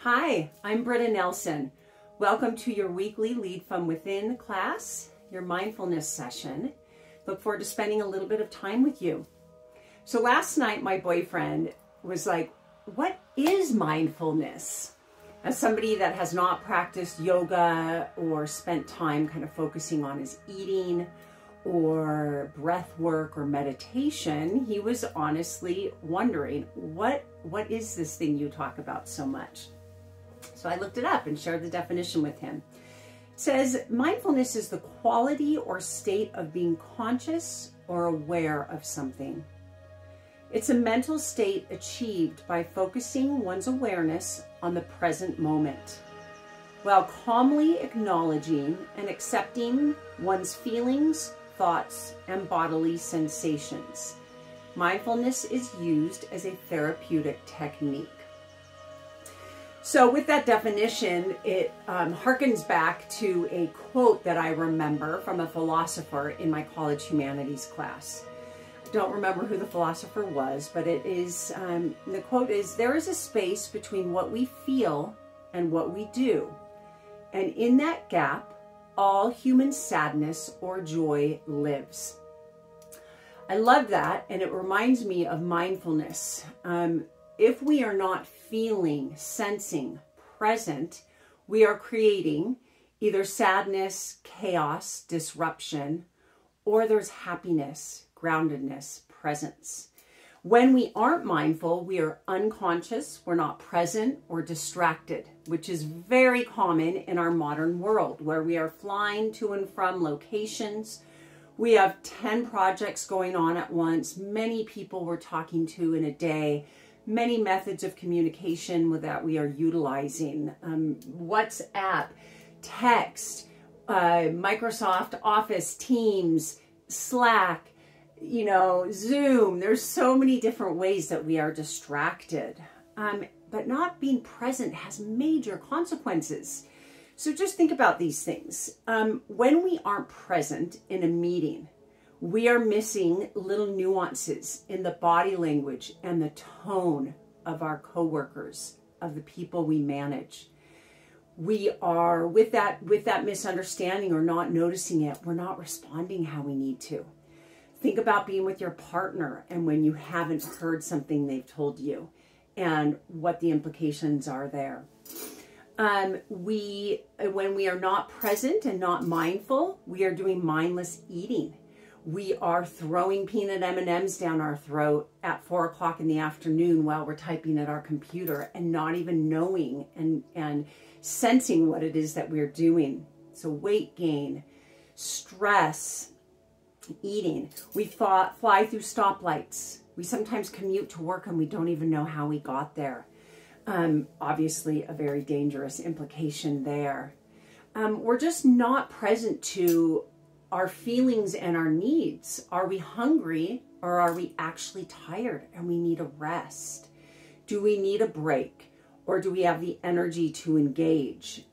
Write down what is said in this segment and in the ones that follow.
Hi, I'm Britta Nelson. Welcome to your weekly Lead from Within class, your mindfulness session. Look forward to spending a little bit of time with you. So last night, my boyfriend was like, what is mindfulness? As somebody that has not practiced yoga or spent time kind of focusing on his eating or breath work or meditation, he was honestly wondering, what is this thing you talk about so much? So I looked it up and shared the definition with him. It says, mindfulness is the quality or state of being conscious or aware of something. It's a mental state achieved by focusing one's awareness on the present moment, while calmly acknowledging and accepting one's feelings, thoughts, and bodily sensations. Mindfulness is used as a therapeutic technique. So with that definition, it harkens back to a quote that I remember from a philosopher in my college humanities class. I don't remember who the philosopher was, but it is, the quote is, "There is a space between what we feel and what we do. And in that gap, all human sadness or joy lives." I love that, and it reminds me of mindfulness. If we are not feeling, sensing, present, we are creating either sadness, chaos, disruption, or there's happiness, groundedness, presence. When we aren't mindful, we are unconscious, we're not present, or distracted, which is very common in our modern world, where we are flying to and from locations. We have 10 projects going on at once, many people we're talking to in a day, many methods of communication that we are utilizing. WhatsApp, text, Microsoft Office, Teams, Slack, Zoom. There's so many different ways that we are distracted. But not being present has major consequences. So just think about these things. When we aren't present in a meeting, we are missing little nuances in the body language and the tone of our coworkers, of the people we manage. We are, with that misunderstanding or not noticing it, we're not responding how we need to. Think about being with your partner and when you haven't heard something they've told you and what the implications are there. When we are not present and not mindful, we are doing mindless eating. We are throwing peanut M&Ms down our throat at 4 o'clock in the afternoon while we're typing at our computer and not even knowing and sensing what it is that we're doing. So weight gain, stress, eating. We fly through stoplights. We sometimes commute to work and we don't even know how we got there. Obviously a very dangerous implication there. We're just not present to our feelings and our needs. Are we hungry or are we actually tired and we need a rest? Do we need a break or do we have the energy to engage?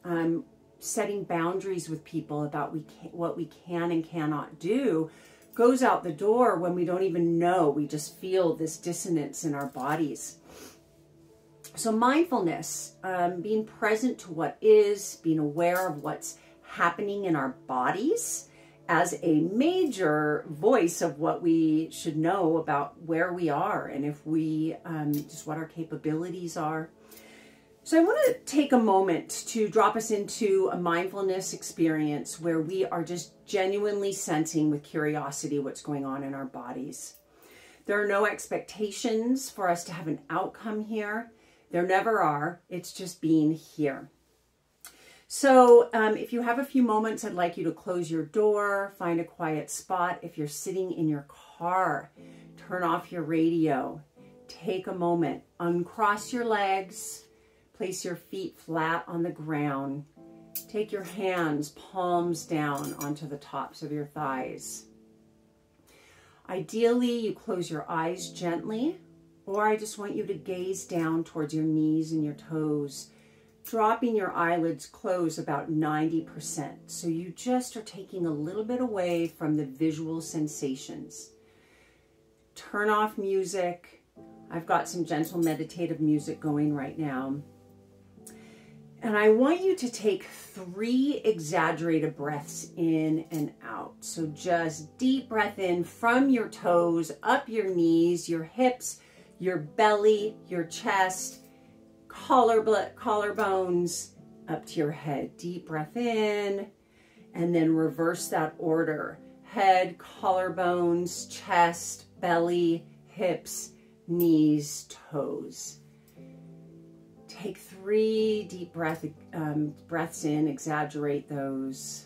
Setting boundaries with people about what we can and cannot do goes out the door when we don't even know. We just feel this dissonance in our bodies. So mindfulness, being present to what is, being aware of what's happening in our bodies as a major voice of what we should know about where we are and if we, just what our capabilities are. So I want to take a moment to drop us into a mindfulness experience where we are just genuinely sensing with curiosity what's going on in our bodies. There are no expectations for us to have an outcome here. There never are. It's just being here. So if you have a few moments, I'd like you to close your door, find a quiet spot. If you're sitting in your car, turn off your radio. Take a moment, uncross your legs, place your feet flat on the ground. Take your hands, palms down onto the tops of your thighs. Ideally, you close your eyes gently, or I just want you to gaze down towards your knees and your toes, dropping your eyelids close about 90%. So you just are taking a little bit away from the visual sensations. Turn off music. I've got some gentle meditative music going right now. And I want you to take 3 exaggerated breaths in and out. So just deep breath in from your toes, up your knees, your hips, your belly, your chest, collarbones, up to your head. Deep breath in, and then reverse that order. Head, collarbones, chest, belly, hips, knees, toes. Take 3 deep breaths in, exaggerate those.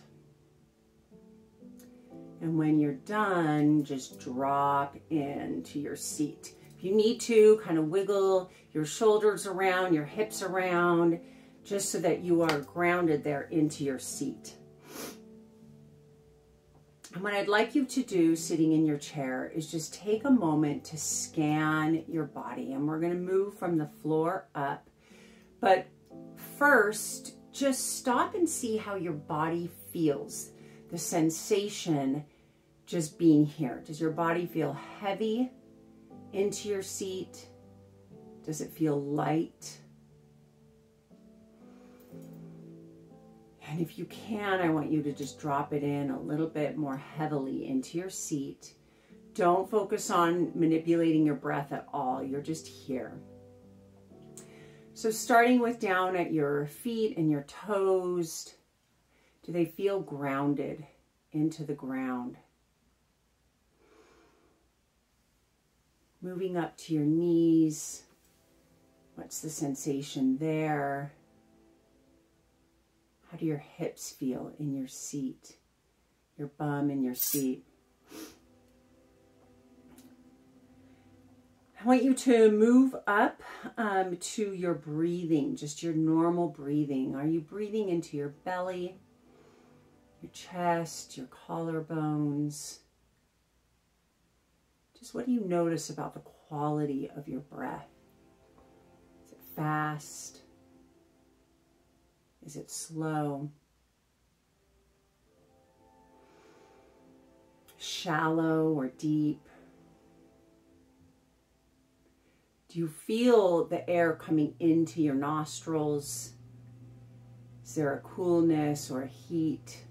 And when you're done, just drop into your seat. If you need to, kind of wiggle your shoulders around, your hips around, just so that you are grounded there into your seat. And what I'd like you to do sitting in your chair is just take a moment to scan your body. And we're going to move from the floor up. But first, just stop and see how your body feels. The sensation just being here. Does your body feel heavy into your seat? Does it feel light? And if you can, I want you to just drop it in a little bit more heavily into your seat. Don't focus on manipulating your breath at all. You're just here. So starting with down at your feet and your toes, do they feel grounded into the ground? Moving up to your knees, what's the sensation there? How do your hips feel in your seat, your bum in your seat? I want you to move up to your breathing, just your normal breathing. Are you breathing into your belly, your chest, your collarbones? Just what do you notice about the quality of your breath? Is it fast? Is it slow? Shallow or deep? Do you feel the air coming into your nostrils? Is there a coolness or a heat?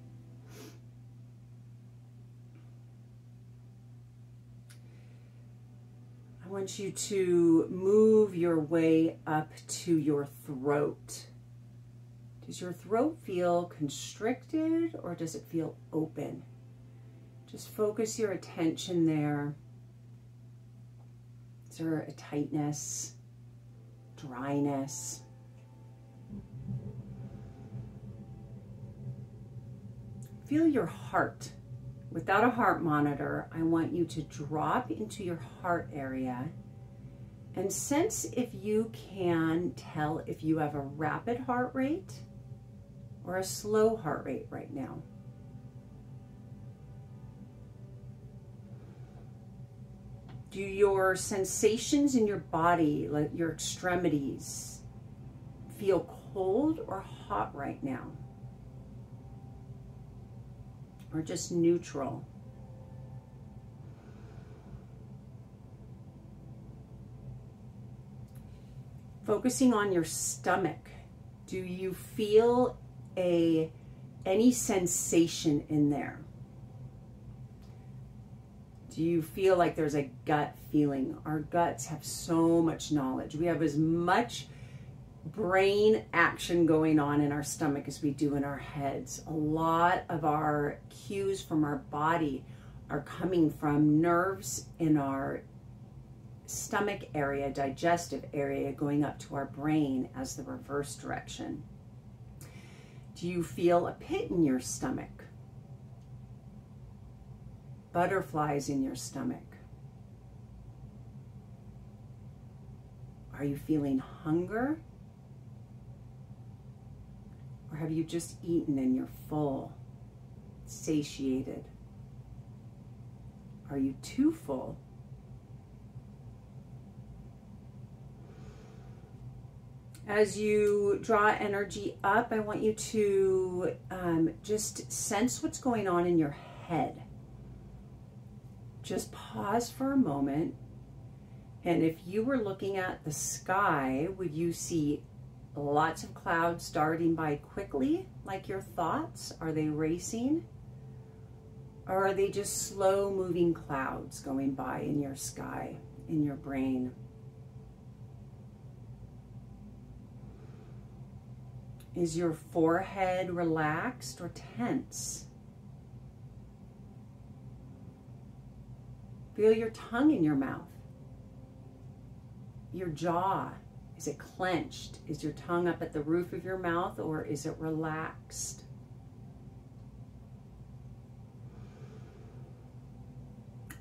I want you to move your way up to your throat. Does your throat feel constricted or does it feel open? Just focus your attention there. Is there a tightness, dryness? Feel your heart. Without a heart monitor, I want you to drop into your heart area and sense if you can tell if you have a rapid heart rate or a slow heart rate right now. Do your sensations in your body, like your extremities, feel cold or hot right now? Or just neutral? Focusing on your stomach, do you feel any sensation in there? Do you feel like there's a gut feeling? Our guts have so much knowledge. We have as much brain action going on in our stomach as we do in our heads. A lot of our cues from our body are coming from nerves in our stomach area, digestive area, going up to our brain as the reverse direction. Do you feel a pit in your stomach? Butterflies in your stomach? Are you feeling hunger? Or have you just eaten and you're full, satiated? Are you too full? As you draw energy up, I want you to just sense what's going on in your head. Just pause for a moment. And if you were looking at the sky, would you see lots of clouds darting by quickly, like your thoughts? Are they racing? Or are they just slow moving clouds going by in your sky, in your brain? Is your forehead relaxed or tense? Feel your tongue in your mouth. Your jaw, is it clenched? Is your tongue up at the roof of your mouth, or is it relaxed?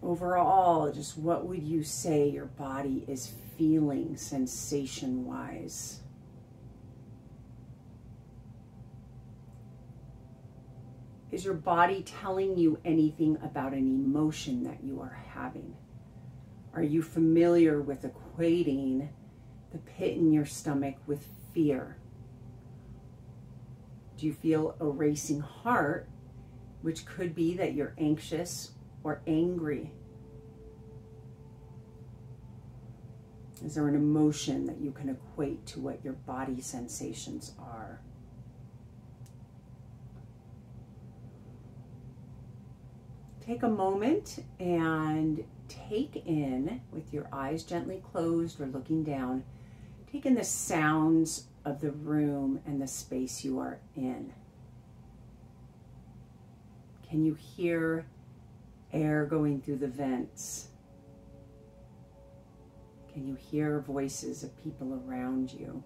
Overall, just what would you say your body is feeling sensation-wise? Is your body telling you anything about an emotion that you are having? Are you familiar with equating the pit in your stomach with fear? Do you feel a racing heart, which could be that you're anxious or angry? Is there an emotion that you can equate to what your body sensations are? Take a moment and take in, with your eyes gently closed or looking down, take in the sounds of the room and the space you are in. Can you hear air going through the vents? Can you hear voices of people around you?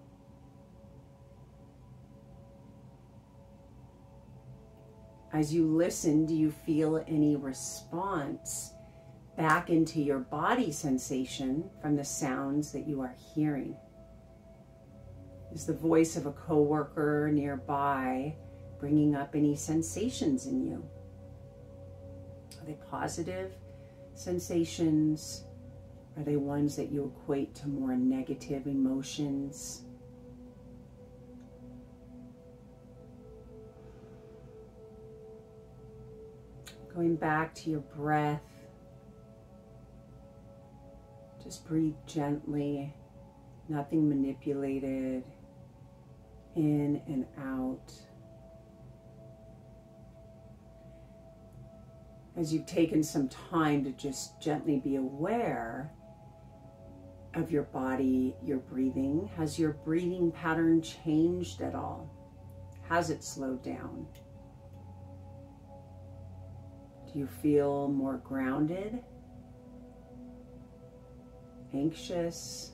As you listen, do you feel any response back into your body sensation from the sounds that you are hearing? Is the voice of a coworker nearby bringing up any sensations in you? Are they positive sensations? Are they ones that you equate to more negative emotions? Going back to your breath, just breathe gently, nothing manipulated, in and out. As you've taken some time to just gently be aware of your body, your breathing, has your breathing pattern changed at all? Has it slowed down? Do you feel more grounded, anxious,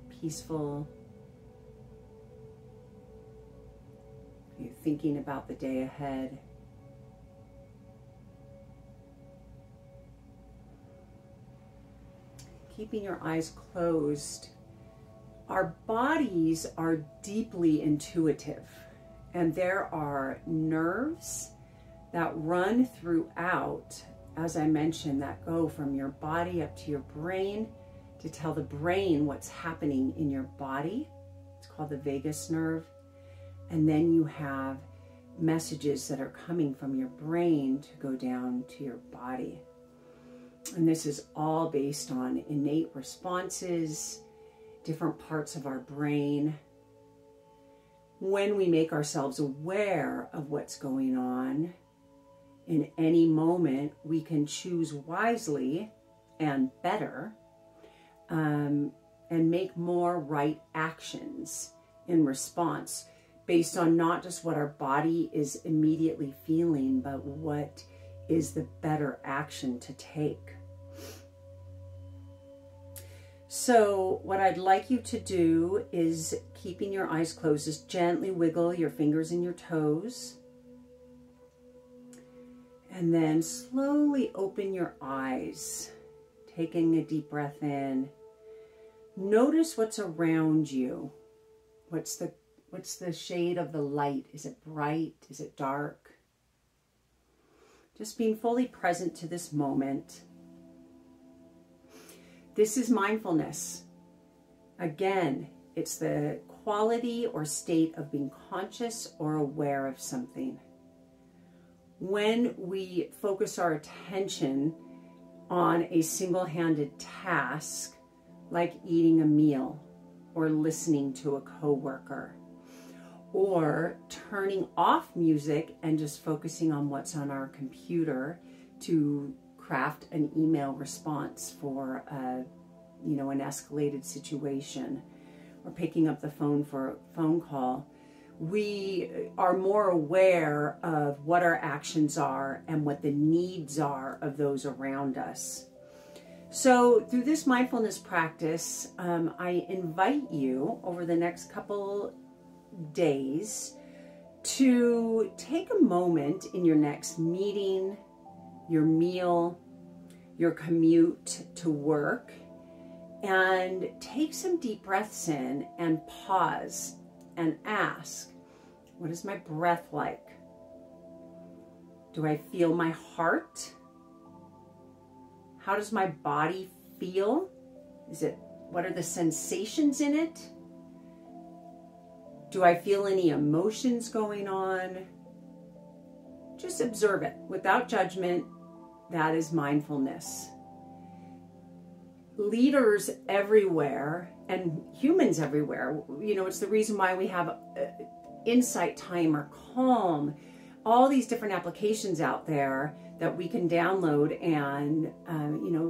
peaceful? Are you thinking about the day ahead? Keeping your eyes closed, our bodies are deeply intuitive, and there are nerves that run throughout, as I mentioned, that go from your body up to your brain to tell the brain what's happening in your body. It's called the vagus nerve. And then you have messages that are coming from your brain to go down to your body. And this is all based on innate responses, different parts of our brain. When we make ourselves aware of what's going on, in any moment, we can choose wisely and better, and make more right actions in response based on not just what our body is immediately feeling, but what is the better action to take. So what I'd like you to do is, keeping your eyes closed, is gently wiggle your fingers and your toes. And then slowly open your eyes, taking a deep breath in. Notice what's around you. What's the shade of the light? Is it bright? Is it dark? Just being fully present to this moment. This is mindfulness. Again, it's the quality or state of being conscious or aware of something. When we focus our attention on a single-handed task, like eating a meal or listening to a coworker, or turning off music and just focusing on what's on our computer to craft an email response for an escalated situation, or picking up the phone for a phone call. We are more aware of what our actions are and what the needs are of those around us. So through this mindfulness practice, I invite you over the next couple days to take a moment in your next meeting, your meal, your commute to work, and take some deep breaths in and pause and ask, what is my breath like? Do I feel my heart? How does my body feel? What are the sensations in it? Do I feel any emotions going on? Just observe it without judgment. That is mindfulness. Leaders everywhere and humans everywhere, it's the reason why we have Insight Timer, Calm, all these different applications out there that we can download and,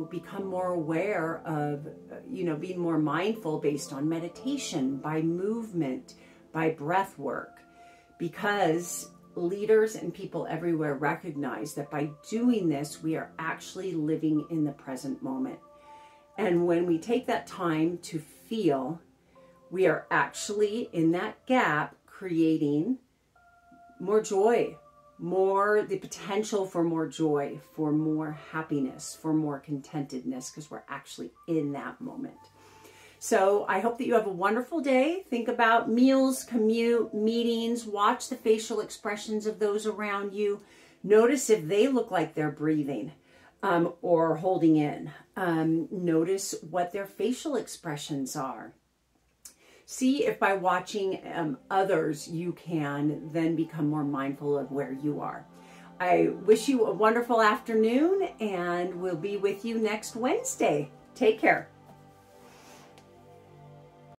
become more aware of, being more mindful based on meditation, by movement, by breath work, because leaders and people everywhere recognize that by doing this, we are actually living in the present moment. And when we take that time to feel, we are actually in that gap creating more joy, the potential for more joy, for more happiness, for more contentedness, because we're actually in that moment. So I hope that you have a wonderful day. Think about meals, commute, meetings, watch the facial expressions of those around you. Notice if they look like they're breathing or holding in. Notice what their facial expressions are. See if by watching others, you can then become more mindful of where you are. I wish you a wonderful afternoon, and we'll be with you next Wednesday. Take care.